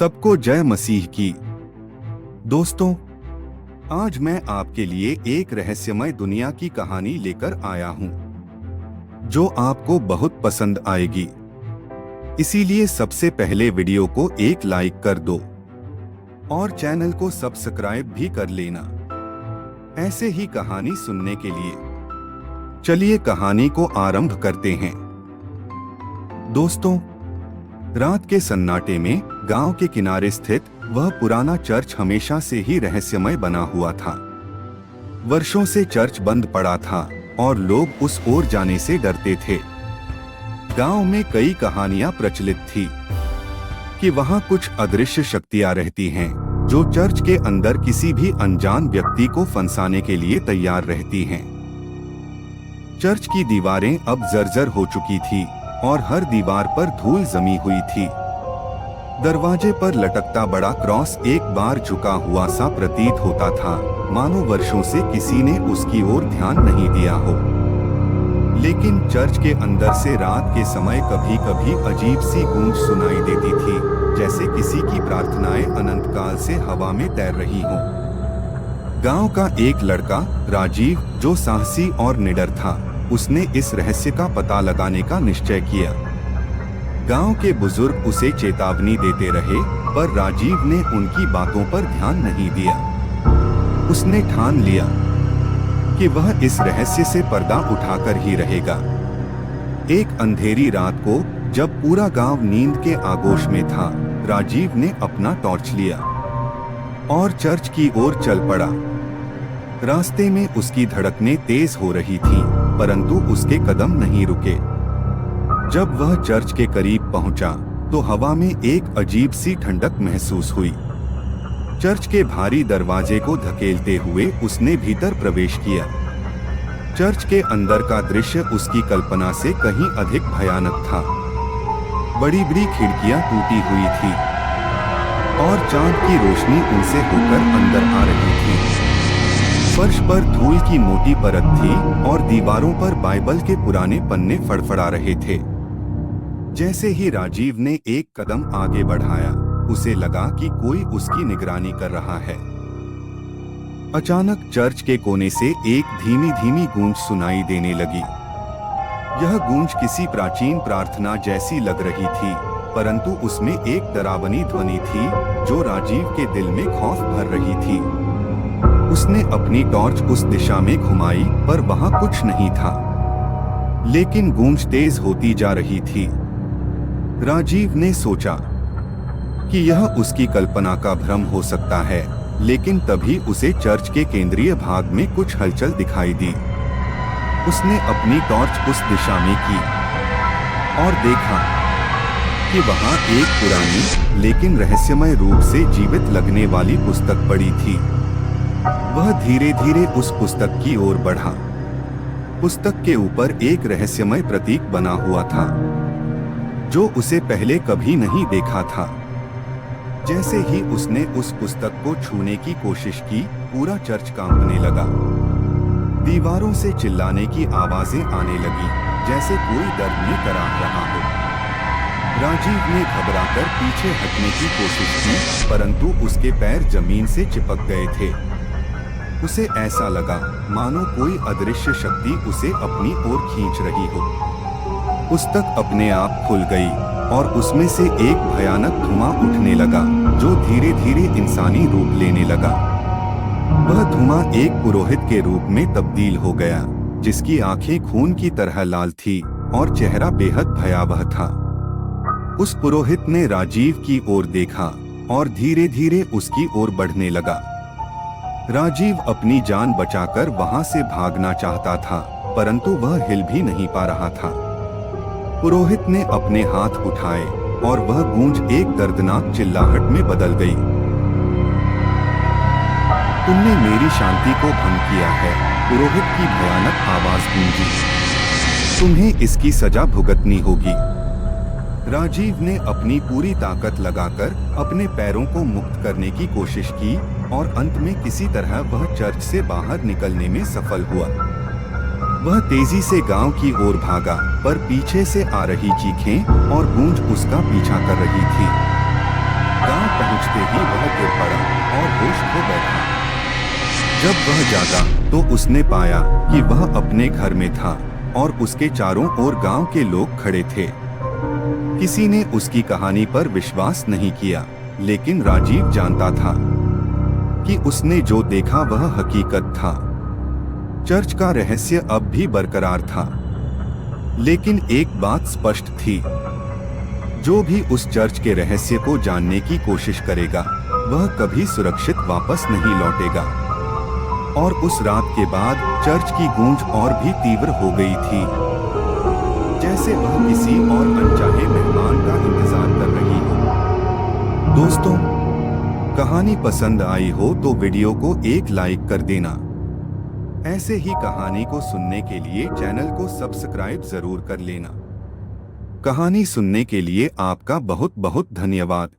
सबको जय मसीह की। दोस्तों, आज मैं आपके लिए एक रहस्यमय दुनिया की कहानी लेकर आया हूं, जो आपको बहुत पसंद आएगी। इसीलिए सबसे पहले वीडियो को एक लाइक कर दो और चैनल को सब्सक्राइब भी कर लेना, ऐसे ही कहानी सुनने के लिए। चलिए कहानी को आरंभ करते हैं। दोस्तों, रात के सन्नाटे में गांव के किनारे स्थित वह पुराना चर्च हमेशा से ही रहस्यमय बना हुआ था। वर्षों से चर्च बंद पड़ा था और लोग उस ओर जाने से डरते थे। गांव में कई कहानियां प्रचलित थी कि वहां कुछ अदृश्य शक्तियां रहती हैं, जो चर्च के अंदर किसी भी अनजान व्यक्ति को फंसाने के लिए तैयार रहती हैं। चर्च की दीवारें अब जर्जर हो चुकी थी और हर दीवार पर धूल जमी हुई थी। दरवाजे पर लटकता बड़ा क्रॉस एक बार झुका हुआ सा प्रतीत होता था, मानो वर्षों से किसी ने उसकी ओर ध्यान नहीं दिया हो। लेकिन चर्च के अंदर से रात के समय कभी कभी अजीब सी गूंज सुनाई देती थी, जैसे किसी की प्रार्थनाएं अनंत काल से हवा में तैर रही हों। गांव का एक लड़का राजीव, जो साहसी और निडर था, उसने इस रहस्य का पता लगाने का निश्चय किया। गांव के बुजुर्ग उसे चेतावनी देते रहे, पर राजीव ने उनकी बातों पर ध्यान नहीं दिया। उसने ठान लिया कि वह इस रहस्य से पर्दा उठाकर ही रहेगा। एक अंधेरी रात को, जब पूरा गांव नींद के आगोश में था, राजीव ने अपना टॉर्च लिया और चर्च की ओर चल पड़ा। रास्ते में उसकी धड़कनें तेज हो रही थीं, परंतु उसके कदम नहीं रुके। जब वह चर्च के करीब पहुंचा, तो हवा में एक अजीब सी ठंडक महसूस हुई। चर्च के भारी दरवाजे को धकेलते हुए उसने भीतर प्रवेश किया। चर्च के अंदर का दृश्य उसकी कल्पना से कहीं अधिक भयानक था। बड़ी बड़ी खिड़कियां टूटी हुई थी और चांद की रोशनी उनसे होकर अंदर आ रही थी। फर्श पर धूल की मोटी परत थी और दीवारों पर बाइबल के पुराने पन्ने फड़फड़ा रहे थे। जैसे ही राजीव ने एक कदम आगे बढ़ाया, उसे लगा कि कोई उसकी निगरानी कर रहा है। अचानक चर्च के कोने से एक धीमी धीमी गूंज सुनाई देने लगी। यह गूंज किसी प्राचीन प्रार्थना जैसी लग रही थी, परंतु उसमें एक डरावनी ध्वनि थी, जो राजीव के दिल में खौफ भर रही थी। उसने अपनी टॉर्च उस दिशा में घुमाई, पर वहां कुछ नहीं था। लेकिन गूंज तेज होती जा रही थी। राजीव ने सोचा कि यह उसकी कल्पना का भ्रम हो सकता है, लेकिन तभी उसे चर्च के केंद्रीय भाग में कुछ हलचल दिखाई दी। उसने अपनी टॉर्च उस दिशा में की और देखा कि वहां एक पुरानी लेकिन रहस्यमय रूप से जीवित लगने वाली पुस्तक पड़ी थी। वह धीरे धीरे उस पुस्तक की ओर बढ़ा। पुस्तक के ऊपर एक रहस्यमय प्रतीक बना हुआ था, जो उसे पहले कभी नहीं देखा था। जैसे ही उसने उस पुस्तक को छूने की कोशिश की, पूरा चर्च कांपने लगा। दीवारों से चिल्लाने की आवाजें आने लगी, जैसे कोई दर्द में कराह रहा हो। राजीव ने घबराकर पीछे हटने की कोशिश की, परंतु उसके पैर जमीन से चिपक गए थे। उसे ऐसा लगा मानो कोई अदृश्य शक्ति उसे अपनी ओर खींच रही हो। पुस्तक अपने आप खुल गई और उसमें से एक भयानक धुआं उठने लगा, जो धीरे धीरे इंसानी रूप लेने लगा। वह धुआं एक पुरोहित के रूप में तब्दील हो गया, जिसकी आंखें खून की तरह लाल थी और चेहरा बेहद भयावह था। उस पुरोहित ने राजीव की ओर देखा और धीरे धीरे उसकी ओर बढ़ने लगा। राजीव अपनी जान बचाकर वहां से भागना चाहता था, परंतु वह हिल भी नहीं पा रहा था। पुरोहित ने अपने हाथ उठाए और वह गूंज एक दर्दनाक चिल्लाहट में बदल गई। तुमने मेरी शांति को भंग किया है, पुरोहित की भयानक आवाज गूंजी। तुम्हें इसकी सजा भुगतनी होगी। राजीव ने अपनी पूरी ताकत लगाकर अपने पैरों को मुक्त करने की कोशिश की और अंत में किसी तरह वह चर्च से बाहर निकलने में सफल हुआ। वह तेजी से गांव की ओर भागा, पर पीछे से आ रही चीखें और गूंज उसका पीछा कर रही थी। गांव पहुंचते ही वह गिर पड़ा और होश खो बैठा। जब वह जागा तो उसने पाया कि वह अपने घर में था और उसके चारों ओर गांव के लोग खड़े थे। किसी ने उसकी कहानी पर विश्वास नहीं किया, लेकिन राजीव जानता था कि उसने जो देखा वह हकीकत था। चर्च का रहस्य अब भी बरकरार था, लेकिन एक बात स्पष्ट थी, जो भी उस चर्च के रहस्य को जानने की कोशिश करेगा वह कभी सुरक्षित वापस नहीं लौटेगा। और उस रात के बाद चर्च की गूंज और भी तीव्र हो गई थी, जैसे वह किसी और अनचाहे मेहमान का इंतजार कर रही हो। दोस्तों, कहानी पसंद आई हो तो वीडियो को एक लाइक कर देना। ऐसे ही कहानी को सुनने के लिए चैनल को सब्सक्राइब जरूर कर लेना। कहानी सुनने के लिए आपका बहुत बहुत धन्यवाद।